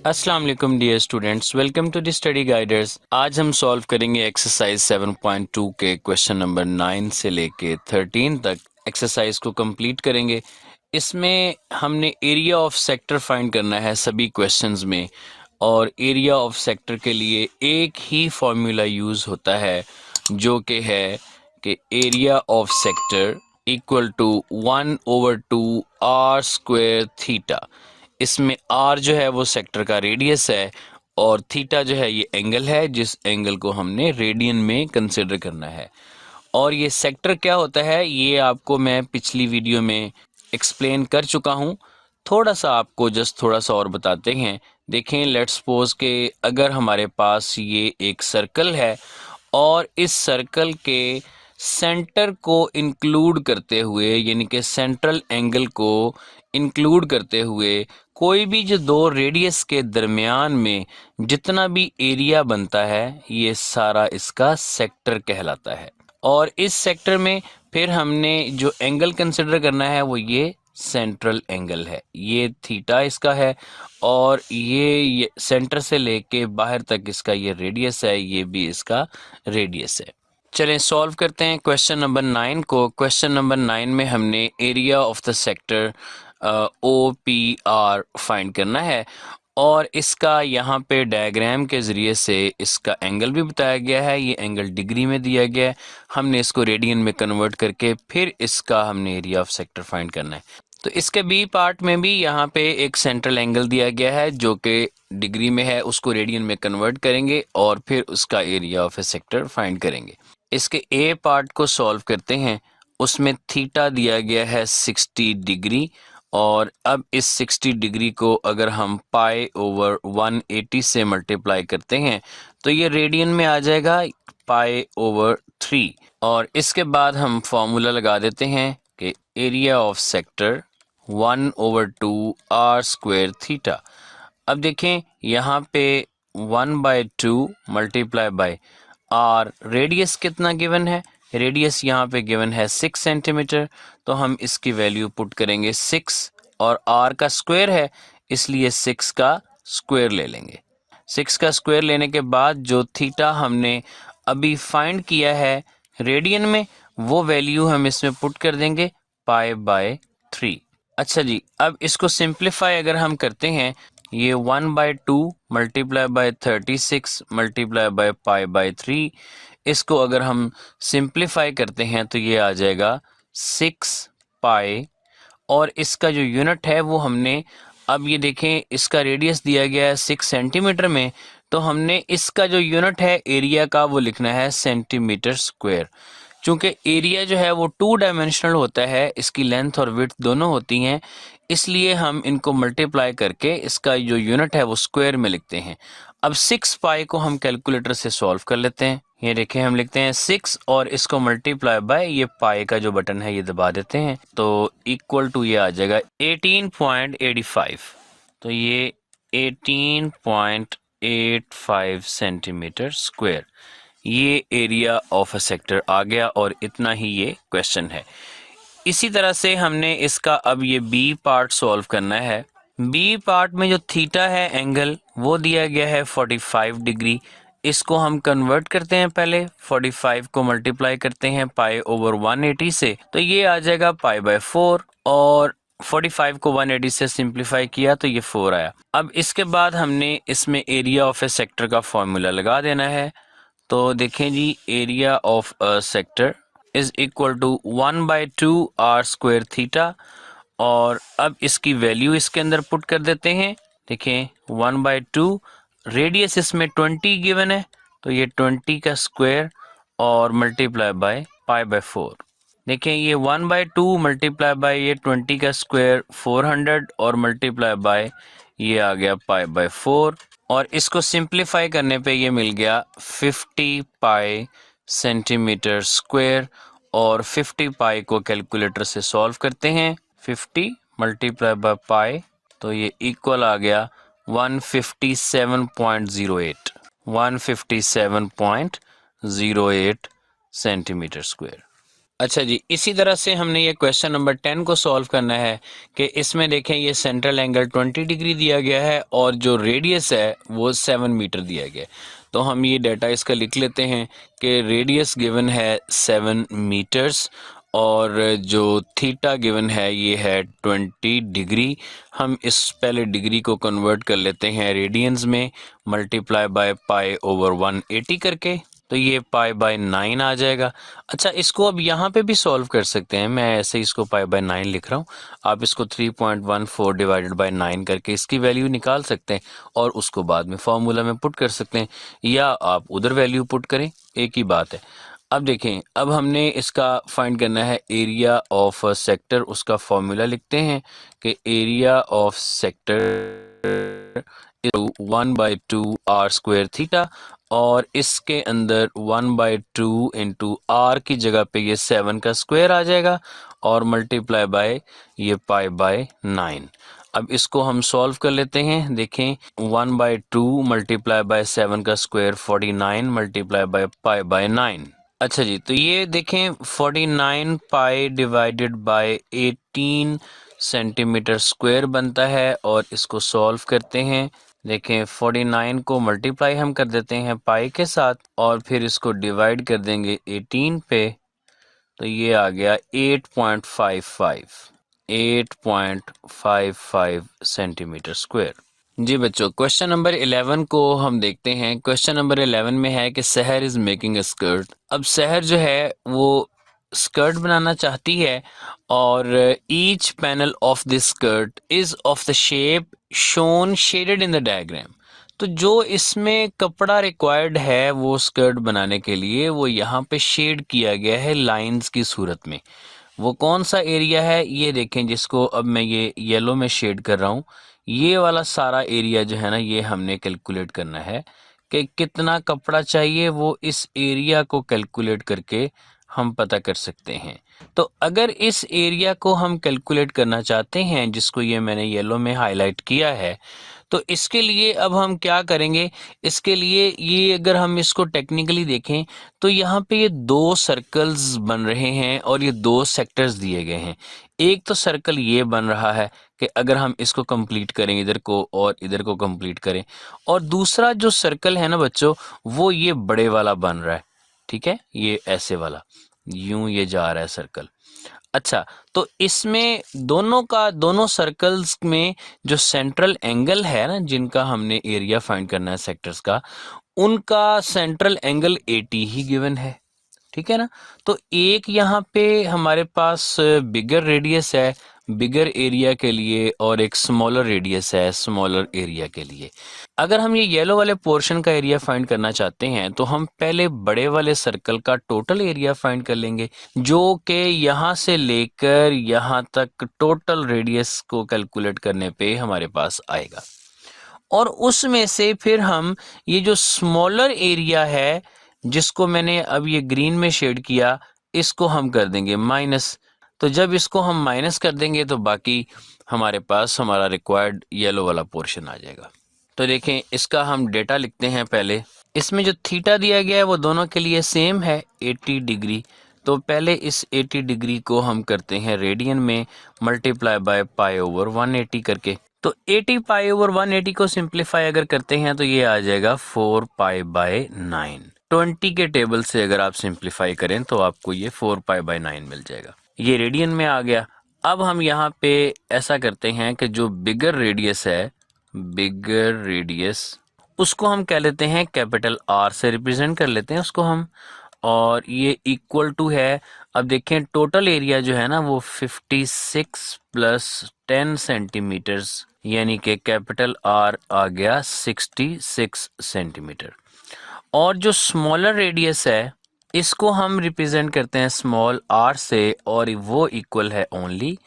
अस्सलाम वालेकुम dear students, welcome to the study guiders. आज हम सॉल्व करेंगे एक्सरसाइज 7.2 के क्वेश्चन नंबर 9 से लेके 13 तक। एक्सरसाइज को कंप्लीट करेंगे। इसमें हमने एरिया ऑफ सेक्टर फाइंड करना है सभी क्वेश्चंस में, और एरिया ऑफ सेक्टर के लिए एक ही फॉर्मूला यूज़ होता है जो कि है कि area of sector equal to 1/2 r square theta. इसमें आर जो है वो सेक्टर का रेडियस है और थीटा जो है ये एंगल है जिस एंगल को हमने रेडियन में कंसिडर करना है। और ये सेक्टर क्या होता है ये आपको मैं पिछली वीडियो में एक्सप्लेन कर चुका हूँ। थोड़ा सा आपको जस्ट थोड़ा सा और बताते हैं। देखें, लेट्स सपोज के अगर हमारे पास ये एक सर्कल है और इस सर्कल के सेंटर को इंक्लूड करते हुए, यानी कि सेंट्रल एंगल को इंक्लूड करते हुए, कोई भी जो दो रेडियस के दरमियान में जितना भी एरिया बनता है ये सारा इसका सेक्टर कहलाता है। और इस सेक्टर में फिर हमने जो एंगल कंसिडर करना है वो ये सेंट्रल एंगल है, ये थीटा इसका है, और ये सेंटर से लेके बाहर तक इसका ये रेडियस है, ये भी इसका रेडियस है। चलें सॉल्व करते हैं क्वेश्चन नंबर 9 को। क्वेश्चन नंबर 9 में हमने area of the sector O P R find करना है, और इसका यहाँ पे डायग्राम के ज़रिए से इसका एंगल भी बताया गया है। ये एंगल डिग्री में दिया गया है, हमने इसको रेडियन में कन्वर्ट करके फिर इसका हमने एरिया ऑफ सेक्टर फाइंड करना है। तो इसके बी पार्ट में भी यहाँ पे एक सेंट्रल एंगल दिया गया है जो कि डिग्री में है, उसको रेडियन में कन्वर्ट करेंगे और फिर उसका area of a sector find करेंगे। इसके ए पार्ट को सॉल्व करते हैं। उसमें थीटा दिया गया है 60 डिग्री, और अब इस 60 डिग्री को अगर हम पाई ओवर 180 से मल्टीप्लाई करते हैं तो ये रेडियन में आ जाएगा पाई ओवर 3। और इसके बाद हम फॉर्मूला लगा देते हैं कि area of sector 1/2 r square theta. अब देखें यहाँ पे 1/2 मल्टीप्लाई बाय आर, रेडियस कितना गिवन है, रेडियस यहाँ पे गिवन है 6 सेंटीमीटर, तो हम इसकी वैल्यू पुट करेंगे 6, और आर का स्क्वायर है इसलिए 6 का स्क्वायर ले लेंगे। 6 का स्क्वायर लेने के बाद जो थीटा हमने अभी फाइंड किया है रेडियन में, वो वैल्यू हम इसमें पुट कर देंगे पाई/3। अच्छा जी, अब इसको सिंप्लीफाई अगर हम करते हैं, ये 1/2 मल्टीप्लाई बाय 36 मल्टीप्लाई बाय पाई/3, इसको अगर हम सिंप्लीफाई करते हैं तो ये आ जाएगा 6 पाई, और इसका जो यूनिट है वो हमने, अब ये देखें इसका रेडियस दिया गया है 6 सेंटीमीटर में, तो हमने इसका जो यूनिट है एरिया का वो लिखना है सेंटीमीटर स्क्वायर। चूँकि एरिया जो है वो 2 डायमेंशनल होता है, इसकी लेंथ और विड्थ दोनों होती हैं, इसलिए हम इनको मल्टीप्लाई करके इसका जो यूनिट है वो स्क्वायर में लिखते हैं। अब 6 पाई को हम कैलकुलेटर से सॉल्व कर लेते हैं। ये देखें, हम लिखते हैं 6 और इसको मल्टीप्लाई बाय ये पाई का जो बटन है ये दबा देते हैं, तो इक्वल टू ये आ जाएगा 18.85। तो ये 18.85 सेंटीमीटर स्क्वायर, ये एरिया ऑफ अ सेक्टर आ गया, और इतना ही ये क्वेश्चन है। इसी तरह से हमने इसका अब ये बी पार्ट सॉल्व करना है। बी पार्ट में जो थीटा है एंगल वो दिया गया है 45 डिग्री। इसको हम कन्वर्ट करते हैं, पहले 45 को मल्टीप्लाई करते हैं पाई ओवर 180 से, तो ये आ जाएगा पाई/4, और 45 को 180 से सिंप्लीफाई किया तो ये 4 आया। अब इसके बाद हमने इसमें एरिया ऑफ ए सेक्टर का फॉर्मूला लगा देना है। तो देखें जी, area of a sector is equal to 1/2 r square theta, और अब इसकी वैल्यू इसके अंदर पुट कर देते हैं। देखें 1/2, रेडियस इसमें 20 गिवन है, तो ये 20 का स्क्वायर और मल्टीप्लाई बाय पाई/4। देखें ये 1/2 मल्टीप्लाई बाय ये 20 का स्क्वायर 400, और मल्टीप्लाई बाय ये आ गया पाई/4, और इसको सिंप्लीफाई करने पे ये मिल गया 50 पाई सेंटीमीटर स्क्वायर। और 50 पाई को कैलकुलेटर से सॉल्व करते हैं, 50 मल्टीप्लाई बाय पाई, तो ये इक्वल आ गया 157.08, 157.08 सेंटीमीटर स्क्वायर। अच्छा जी, इसी तरह से हमने ये क्वेश्चन नंबर 10 को सॉल्व करना है कि इसमें देखें ये सेंट्रल एंगल 20 डिग्री दिया गया है और जो रेडियस है वो 7 मीटर दिया गया है। तो हम ये डाटा इसका लिख लेते हैं कि रेडियस गिवन है 7 मीटर्स और जो थीटा गिवन है ये है 20 डिग्री। हम इस पहले डिग्री को कन्वर्ट कर लेते हैं रेडियंस में, मल्टीप्लाई बाय पाई ओवर 180 करके, तो ये पाई बाय 9 आ जाएगा। अच्छा, इसको अब यहाँ पे भी सॉल्व कर सकते हैं, मैं ऐसे इसको पाई बाय 9 लिख रहा हूँ। आप इसको 3.14 डिवाइडेड बाय 9 करके इसकी वैल्यू निकाल सकते हैं और उसको बाद में फॉर्मूला में पुट कर सकते हैं, या आप उधर वैल्यू पुट करें, एक ही बात है। अब देखें, अब हमने इसका फाइंड करना है एरिया ऑफ सेक्टर। उसका फॉर्मूला लिखते हैं कि area of sector 1/2 r square theta, और इसके अंदर 1/2 इंटू आर की जगह पे ये 7 का स्क्वायर आ जाएगा और मल्टीप्लाई बाय ये पाई बाय 9। अब इसको हम सॉल्व कर लेते हैं। देखें, 1/2 मल्टीप्लाई बाय 7 का square 49 multiply by pi by 9। अच्छा जी, तो ये देखें 49 पाई डिवाइडेड बाय 18 सेंटीमीटर स्क्वायर बनता है और इसको सॉल्व करते हैं। देखें 49 को मल्टीप्लाई हम कर देते हैं पाई के साथ और फिर इसको डिवाइड कर देंगे 18 पे, तो ये आ गया 8.55 सेंटीमीटर स्क्वायर। जी बच्चों, क्वेश्चन नंबर 11 को हम देखते हैं। क्वेश्चन नंबर 11 में है कि सहर इज मेकिंग अ स्कर्ट। अब सहर जो है वो स्कर्ट बनाना चाहती है और each panel of this skirt is of the shape shown shaded in the diagram. तो जो इसमें कपड़ा रिक्वायर्ड है वो स्कर्ट बनाने के लिए, वो यहाँ पे शेड किया गया है लाइंस की सूरत में। वो कौन सा एरिया है ये देखें, जिसको अब मैं ये येलो में शेड कर रहा हूँ। ये वाला सारा एरिया जो है ना, ये हमने कैलकुलेट करना है कि कितना कपड़ा चाहिए। वो इस एरिया को कैलकुलेट करके हम पता कर सकते हैं। तो अगर इस एरिया को हम कैलकुलेट करना चाहते हैं, जिसको ये मैंने येलो में हाईलाइट किया है, तो इसके लिए अब हम क्या करेंगे। इसके लिए ये अगर हम इसको टेक्निकली देखें तो यहाँ पे ये दो सर्कल्स बन रहे हैं और ये दो सेक्टर्स दिए गए हैं। एक तो सर्कल ये बन रहा है कि अगर हम इसको कंप्लीट करें इधर को और इधर को कंप्लीट करें, और दूसरा जो सर्कल है ना बच्चों, वो ये बड़े वाला बन रहा है। ठीक है, ये ऐसे वाला यूं ये जा रहा है सर्कल। अच्छा, तो इसमें दोनों सर्कल्स में जो सेंट्रल एंगल है ना, जिनका हमने एरिया फाइंड करना है सेक्टर्स का, उनका सेंट्रल एंगल 80 ही गिवन है। ठीक है ना। तो एक यहाँ पे हमारे पास बिगर रेडियस है बिगर एरिया के लिए और एक स्मॉलर रेडियस है स्मॉलर एरिया के लिए। अगर हम ये येलो वाले पोर्शन का एरिया फाइंड करना चाहते हैं तो हम पहले बड़े वाले सर्कल का टोटल एरिया फाइंड कर लेंगे, जो कि यहाँ से लेकर यहाँ तक टोटल रेडियस को कैलकुलेट करने पे हमारे पास आएगा। और उसमें से फिर हम ये जो स्मॉलर एरिया है, जिसको मैंने अब ये ग्रीन में शेड किया, इसको हम कर देंगे माइनस। तो जब इसको हम माइनस कर देंगे तो बाकी हमारे पास हमारा रिक्वायर्ड येलो वाला पोर्शन आ जाएगा। तो देखें, इसका हम डेटा लिखते हैं पहले। इसमें जो थीटा दिया गया है वो दोनों के लिए सेम है 80 डिग्री। तो पहले इस 80 डिग्री को हम करते हैं रेडियन में, मल्टीप्लाई बाय पाई ओवर 180 करके। तो 80 पाई ओवर 180 को सिंप्लीफाई अगर करते हैं तो ये आ जाएगा 4 पाई बाय 9। 20 के टेबल से अगर आप सिंप्लीफाई करें तो आपको ये 4 पाई बाय 9 मिल जाएगा। ये रेडियन में आ गया। अब हम यहाँ पे ऐसा करते हैं कि जो बिगर रेडियस है, बिगर रेडियस, उसको हम कह लेते हैं कैपिटल आर से रिप्रेजेंट कर लेते हैं उसको हम, और ये इक्वल टू है। अब देखें टोटल एरिया जो है ना वो 56 प्लस 10 सेंटीमीटर्स, यानी कि कैपिटल आर आ गया 66 सेंटीमीटर। और जो स्मॉलर रेडियस है इसको हम रिप्रेजेंट करते हैं स्मॉल आर से, और वो इक्वल है ओनली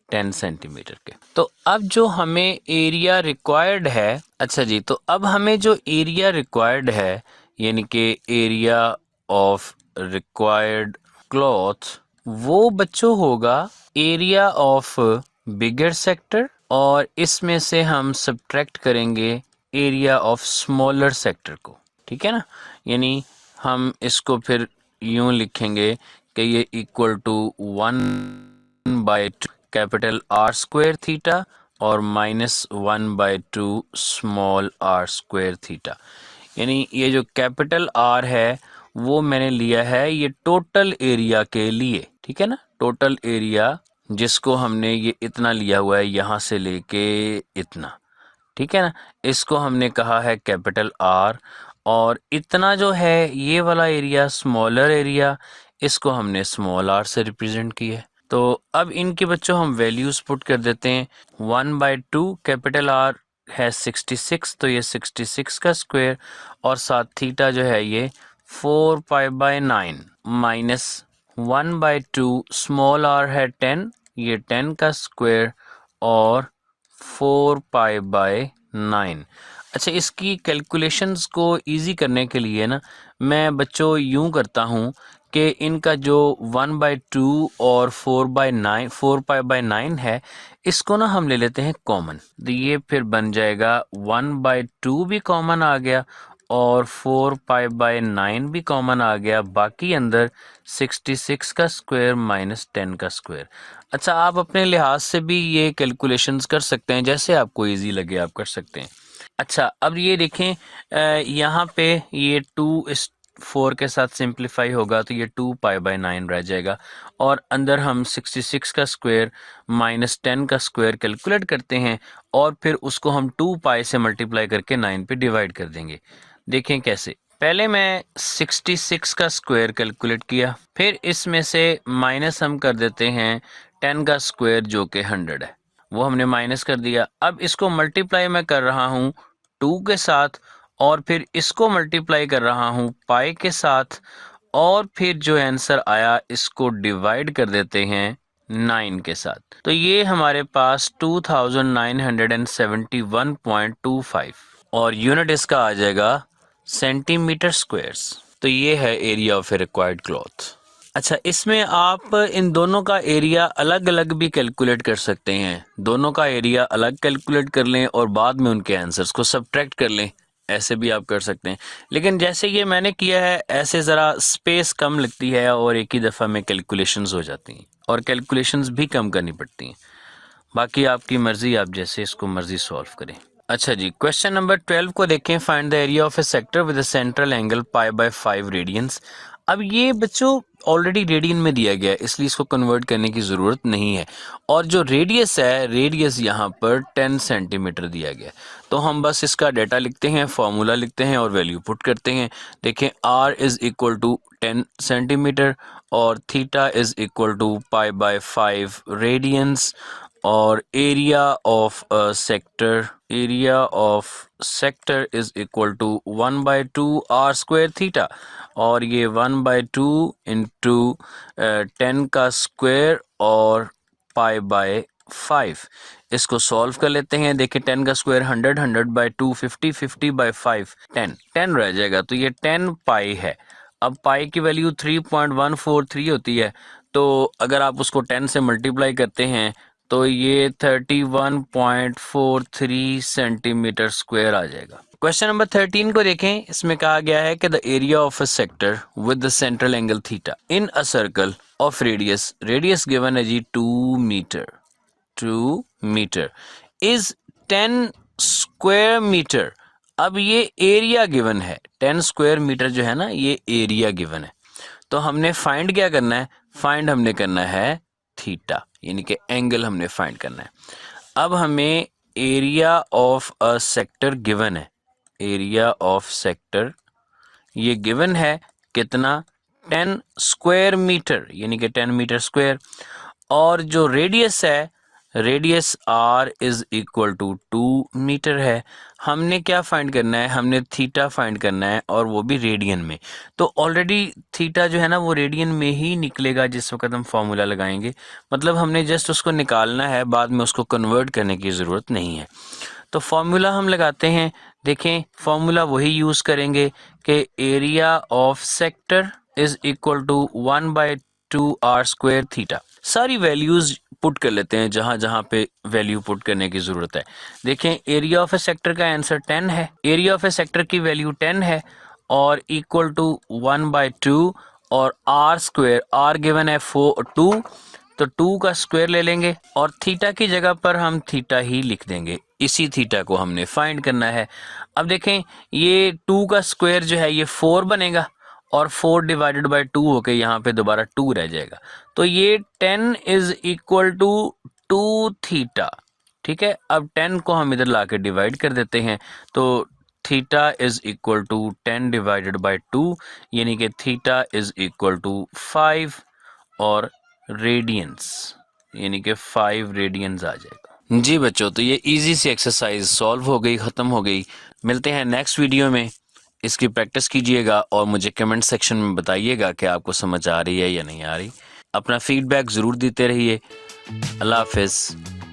10 सेंटीमीटर के। तो अब जो हमें एरिया रिक्वायर्ड है, अच्छा जी, तो अब हमें जो एरिया रिक्वायर्ड है, यानी कि एरिया ऑफ रिक्वायर्ड क्लॉथ, वो बच्चों होगा एरिया ऑफ बिगर सेक्टर, और इसमें से हम सब्ट्रैक्ट करेंगे एरिया ऑफ स्मॉलर सेक्टर को। ठीक है ना। यानी हम इसको फिर यूं लिखेंगे कि ये equal to 1/2 capital r square theta और -1/2 स्मॉल आर स्क्वायर थीटा। यानी ये जो कैपिटल आर है वो मैंने लिया है ये टोटल एरिया के लिए, ठीक है ना, टोटल एरिया जिसको हमने ये इतना लिया हुआ है यहाँ से लेके इतना, ठीक है ना, इसको हमने कहा है कैपिटल आर। और इतना जो है ये वाला एरिया स्मॉलर एरिया, इसको हमने स्मॉल आर से रिप्रेजेंट किया है। तो अब इनके बच्चों हम वैल्यूज पुट कर देते हैं। 1/2 कैपिटल आर है 66, तो ये 66 का स्क्वायर और साथ थीटा जो है ये 4π/9 माइनस 1/2 स्मॉल आर है 10, ये 10 का स्क्वायर और 4π/9। अच्छा, इसकी कैलकुलेशंस को इजी करने के लिए ना मैं बच्चों यूं करता हूं कि इनका जो 1/2 और 4π/9 है, इसको ना हम ले लेते हैं कॉमन, तो ये फिर बन जाएगा 1/2 भी कॉमन आ गया और 4π/9 भी कॉमन आ गया, बाकी अंदर 66 का स्क्वायर माइनस 10 का स्क्वायर। अच्छा, आप अपने लिहाज से भी ये कैलकुलेशंस कर सकते हैं, जैसे आपको इजी लगे आप कर सकते हैं। अच्छा, अब ये देखें यहाँ पे ये 2:4 के साथ सिंप्लीफाई होगा तो ये 2π/9 रह जाएगा और अंदर हम 66 का स्क्वायर माइनस 10 का स्क्वायर कैलकुलेट करते हैं और फिर उसको हम 2π से मल्टीप्लाई करके 9 पे डिवाइड कर देंगे। देखें कैसे, पहले मैं 66 का स्क्वायर कैलकुलेट किया, फिर इसमें से माइनस हम कर देते हैं 10 का स्क्वायर जो कि 100 है, वो हमने माइनस कर दिया। अब इसको मल्टीप्लाई मैं कर रहा हूँ 2 के साथ और फिर इसको मल्टीप्लाई कर रहा हूँ पाई के साथ और फिर जो आंसर आया इसको डिवाइड कर देते हैं 9 के साथ, तो ये हमारे पास 2971.25 और यूनिट इसका आ जाएगा सेंटीमीटर स्क्वायर्स। तो ये है area of A required cloth. अच्छा, इसमें आप इन दोनों का एरिया अलग अलग भी कैलकुलेट कर सकते हैं, दोनों का एरिया अलग कैलकुलेट कर लें और बाद में उनके आंसर्स को सब्ट्रैक्ट कर लें, ऐसे भी आप कर सकते हैं। लेकिन जैसे ये मैंने किया है ऐसे ज़रा स्पेस कम लगती है और एक ही दफ़ा में कैलकुलेशंस हो जाती हैं और कैलकुलेशंस भी कम करनी पड़ती हैं। बाकी आपकी मर्ज़ी, आप जैसे इसको मर्ज़ी सॉल्व करें। अच्छा जी, क्वेश्चन नंबर 12 को देखें। Find the area of a sector with a central angle π/5 radians. अब ये बच्चों ऑलरेडी रेडियन में दिया गया है इसलिए इसको कन्वर्ट करने की ज़रूरत नहीं है और जो रेडियस है, रेडियस यहाँ पर 10 सेंटीमीटर दिया गया है, तो हम बस इसका डाटा लिखते हैं, फॉर्मूला लिखते हैं और वैल्यू पुट करते हैं। देखें, r is equal to 10 centimetre और theta is equal to π/5 radians और area of sector is equal to 1/2 r square theta और ये 1/2 इंटू 10 का स्क्वायर और π/5। इसको सॉल्व कर लेते हैं। देखिए 10 का स्क्वायर 100, 100/2 50, 50/5 10 रह जाएगा, तो ये 10 पाई है। अब पाई की वैल्यू 3.143 होती है, तो अगर आप उसको 10 से मल्टीप्लाई करते हैं तो ये 31.43 सेंटीमीटर स्क्वायर आ जाएगा। क्वेश्चन नंबर 13 को देखें। इसमें कहा गया है कि the area of a sector with the central angle theta in a circle of radius given है जी 2 मीटर इज 10 स्क्वायर मीटर। अब ये एरिया गिवन है, 10 स्क्वायर मीटर जो है ना ये एरिया गिवन है, तो हमने फाइंड क्या करना है, फाइंड हमने करना है थीटा, यानी कि एंगल हमने फाइंड करना है। अब हमें area of a sector given है, एरिया ऑफ सेक्टर ये गिवन है कितना, 10 स्क्वायर मीटर यानी कि 10 मीटर स्क्वायर और जो रेडियस है, radius r is equal to 2 metre है। हमने क्या फाइंड करना है, हमने थीटा फाइंड करना है और वो भी रेडियन में। तो ऑलरेडी थीटा जो है ना वो रेडियन में ही निकलेगा जिस वक्त हम फॉर्मूला लगाएंगे, मतलब हमने जस्ट उसको निकालना है, बाद में उसको कन्वर्ट करने की ज़रूरत नहीं है। तो फॉर्मूला हम लगाते हैं। देखें, फॉर्मूला वही यूज़ करेंगे कि area of sector is equal to 1/2 r square theta. सारी वैल्यूज पुट कर लेते हैं जहां जहां पे वैल्यू पुट करने की जरूरत है। देखें, एरिया ऑफ ए सेक्टर का आंसर 10 है, एरिया ऑफ ए सेक्टर की वैल्यू 10 है और इक्वल टू 1/2 और आर स्क्वेयर, आर गिवन है 2, तो 2 का स्क्वायर ले लेंगे और थीटा की जगह पर हम थीटा ही लिख देंगे। इसी थीटा को हमने फाइंड करना है। अब देखें ये 2 का स्क्वायर जो है ये 4 बनेगा और 4 डिवाइडेड बाय 2 होके यहाँ पे दोबारा 2 रह जाएगा। तो ये 10 इज इक्वल टू 2 थीटा। ठीक है, अब 10 को हम इधर ला के डिवाइड कर देते हैं, तो theta is equal to 10 divided by 2, यानी कि थीटा इज इक्वल टू 5 और रेडियंस, यानी कि 5 रेडियंस आ जाएगा। जी बच्चों, तो ये इजी सी एक्सरसाइज सॉल्व हो गई, ख़त्म हो गई। मिलते हैं नेक्स्ट वीडियो में। इसकी प्रैक्टिस कीजिएगा और मुझे कमेंट सेक्शन में बताइएगा कि आपको समझ आ रही है या नहीं आ रही। अपना फीडबैक ज़रूर देते रहिए। अल्लाह हाफिज़।